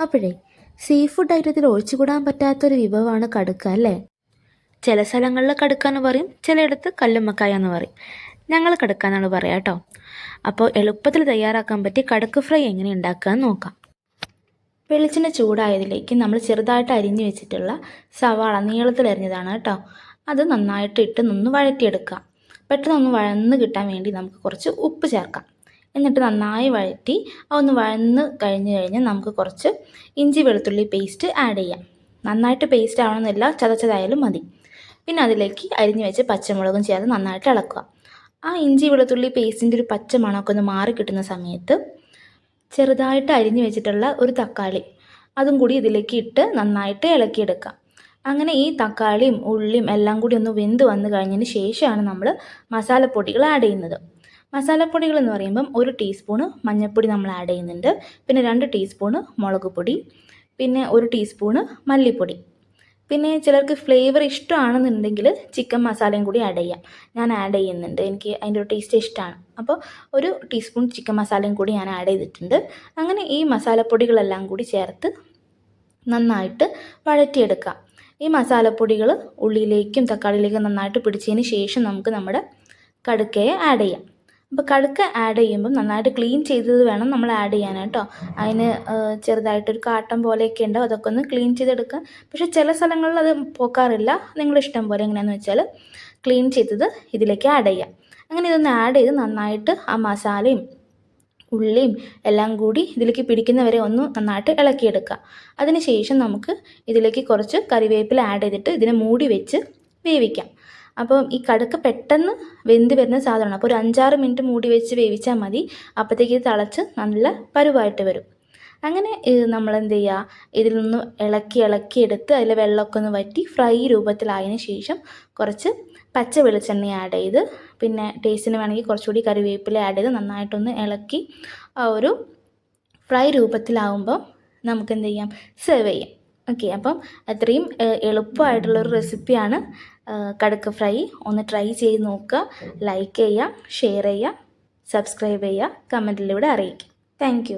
അപ്പോഴേ sea food ഐറ്റത്തിൽ ഒഴിച്ചുകൂടാൻ പറ്റാത്തൊരു വിഭവമാണ് കടുക്ക അല്ലേ? ചില സ്ഥലങ്ങളിൽ കടുക്ക എന്ന് പറയും, ചിലയിടത്ത് കല്ലുമ്മക്കായ എന്ന് പറയും. ഞങ്ങൾ കടുക്ക എന്നാണ് പറയുക കേട്ടോ. അപ്പോൾ എളുപ്പത്തിൽ തയ്യാറാക്കാൻ പറ്റി കടുക്ക് ഫ്രൈ എങ്ങനെ ഉണ്ടാക്കുക എന്ന് നോക്കാം. വെളിച്ചെണ്ണ ചൂടായതിലേക്ക് നമ്മൾ ചെറുതായിട്ട് അരിഞ്ഞു വെച്ചിട്ടുള്ള സവാള നീളത്തിൽ അരിഞ്ഞതാണ് കേട്ടോ, അത് നന്നായിട്ട് ഇട്ട് ഒന്ന് വഴറ്റിയെടുക്കുക. പെട്ടെന്ന് ഒന്ന് വഴന്ന് കിട്ടാൻ വേണ്ടി നമുക്ക് കുറച്ച് ഉപ്പ് ചേർക്കാം. എന്നിട്ട് നന്നായി വഴറ്റി ഒന്ന് വഴന്ന് കഴിഞ്ഞാൽ നമുക്ക് കുറച്ച് ഇഞ്ചി വെളുത്തുള്ളി പേസ്റ്റ് ആഡ് ചെയ്യാം. നന്നായിട്ട് പേസ്റ്റ് ആവണമെന്നില്ല, ചതച്ചതായാലും മതി. പിന്നെ അതിലേക്ക് അരിഞ്ഞു വെച്ച് പച്ചമുളകും ചേർത്ത് നന്നായിട്ട് ഇളക്കുക. ആ ഇഞ്ചി വെളുത്തുള്ളി പേസ്റ്റിൻ്റെ ഒരു പച്ച മണമൊക്കെ ഒന്ന് മാറി കിട്ടുന്ന സമയത്ത് ചെറുതായിട്ട് അരിഞ്ഞു വെച്ചിട്ടുള്ള ഒരു തക്കാളി അതും കൂടി ഇതിലേക്ക് ഇട്ട് നന്നായിട്ട് ഇളക്കിയെടുക്കാം. അങ്ങനെ ഈ തക്കാളിയും ഉള്ളിയും എല്ലാം കൂടി ഒന്ന് വെന്ത് വന്നു കഴിഞ്ഞതിന് ശേഷമാണ് നമ്മൾ മസാലപ്പൊടികൾ ആഡ് ചെയ്യുന്നത്. മസാലപ്പൊടികൾ എന്ന് പറയുമ്പം 1 ടീസ്പൂണ് മഞ്ഞൾപ്പൊടി നമ്മൾ ആഡ് ചെയ്യുന്നുണ്ട്, പിന്നെ 2 ടീസ്പൂണ് മുളക് പൊടി, പിന്നെ 1 ടീസ്പൂണ് മല്ലിപ്പൊടി. പിന്നെ ചിലർക്ക് ഫ്ലേവർ ഇഷ്ടമാണെന്നുണ്ടെങ്കിൽ ചിക്കൻ മസാലയും കൂടി ആഡ് ചെയ്യാം. ഞാൻ ആഡ് ചെയ്യുന്നുണ്ട്, എനിക്ക് അതിൻ്റെ ഒരു ടേസ്റ്റ് ഇഷ്ടമാണ്. അപ്പോൾ 1 ടീസ്പൂൺ ചിക്കൻ മസാലയും കൂടി ഞാൻ ആഡ് ചെയ്തിട്ടുണ്ട്. അങ്ങനെ ഈ മസാലപ്പൊടികളെല്ലാം കൂടി ചേർത്ത് നന്നായിട്ട് വഴറ്റിയെടുക്കാം. ഈ മസാലപ്പൊടികൾ ഉള്ളിയിലേക്കും തക്കാളിയിലേക്കും നന്നായിട്ട് പിടിച്ചതിന് ശേഷം നമുക്ക് നമ്മുടെ കടുക്കയെ ആഡ് ചെയ്യാം. അപ്പോൾ കടുക്ക ആഡ് ചെയ്യുമ്പം നന്നായിട്ട് ക്ലീൻ ചെയ്തത് വേണം നമ്മൾ ആഡ് ചെയ്യാൻ കേട്ടോ. അതിന് ചെറുതായിട്ടൊരു കാട്ടം പോലെയൊക്കെ ഉണ്ടാവും, അതൊക്കെ ഒന്ന് ക്ലീൻ ചെയ്തെടുക്കുക. പക്ഷേ ചില സ്ഥലങ്ങളിൽ അത് പോക്കാറില്ല. നിങ്ങളിഷ്ടം പോലെ എങ്ങനെയാണെന്ന് വെച്ചാൽ ക്ലീൻ ചെയ്തത് ഇതിലേക്ക് ആഡ് ചെയ്യാം. അങ്ങനെ ഇതൊന്ന് ആഡ് ചെയ്ത് നന്നായിട്ട് ആ മസാലയും ഉള്ളിയും എല്ലാം കൂടി ഇതിലേക്ക് പിടിക്കുന്നവരെ ഒന്ന് നന്നായിട്ട് ഇളക്കിയെടുക്കുക. അതിന് ശേഷം നമുക്ക് ഇതിലേക്ക് കുറച്ച് കറിവേപ്പില ആഡ് ചെയ്തിട്ട് ഇതിനെ മൂടി വെച്ച് വേവിക്കാം. അപ്പം ഈ കടുക്ക പെട്ടെന്ന് വെന്ത് വരുന്ന സാധനമാണ്. അപ്പോൾ ഒരു 5-6 മിനിറ്റ് മൂടി വെച്ച് വേവിച്ചാൽ മതി. അപ്പോഴത്തേക്ക് ഇത് തിളച്ച് നല്ല പരുവായിട്ട് വരും. അങ്ങനെ നമ്മൾ എന്ത് ചെയ്യുക, ഇതിൽ നിന്ന് ഇളക്കി എടുത്ത് അതിലെ വെള്ളമൊക്കെ ഒന്ന് വറ്റി ഫ്രൈ രൂപത്തിലായതിനു ശേഷം കുറച്ച് പച്ച വെളിച്ചെണ്ണ ആഡ് ചെയ്ത്, പിന്നെ ടേസ്റ്റിന് വേണമെങ്കിൽ കുറച്ചുകൂടി കറിവേപ്പില ആഡ് ചെയ്ത് നന്നായിട്ടൊന്ന് ഇളക്കി ആ ഒരു ഫ്രൈ രൂപത്തിലാവുമ്പോൾ നമുക്ക് എന്ത് ചെയ്യാം, സെർവ് ചെയ്യാം. ഓക്കെ, അപ്പം അത്രയും എളുപ്പമായിട്ടുള്ളൊരു റെസിപ്പിയാണ് കടുക്ക ഫ്രൈ. ഒന്ന് ട്രൈ ചെയ്ത് നോക്കുക. ലൈക്ക് ചെയ്യുക, ഷെയർ ചെയ്യുക, സബ്സ്ക്രൈബ് ചെയ്യുക, കമൻറ്റിലൂടെ അറിയിക്കുക. Thank you.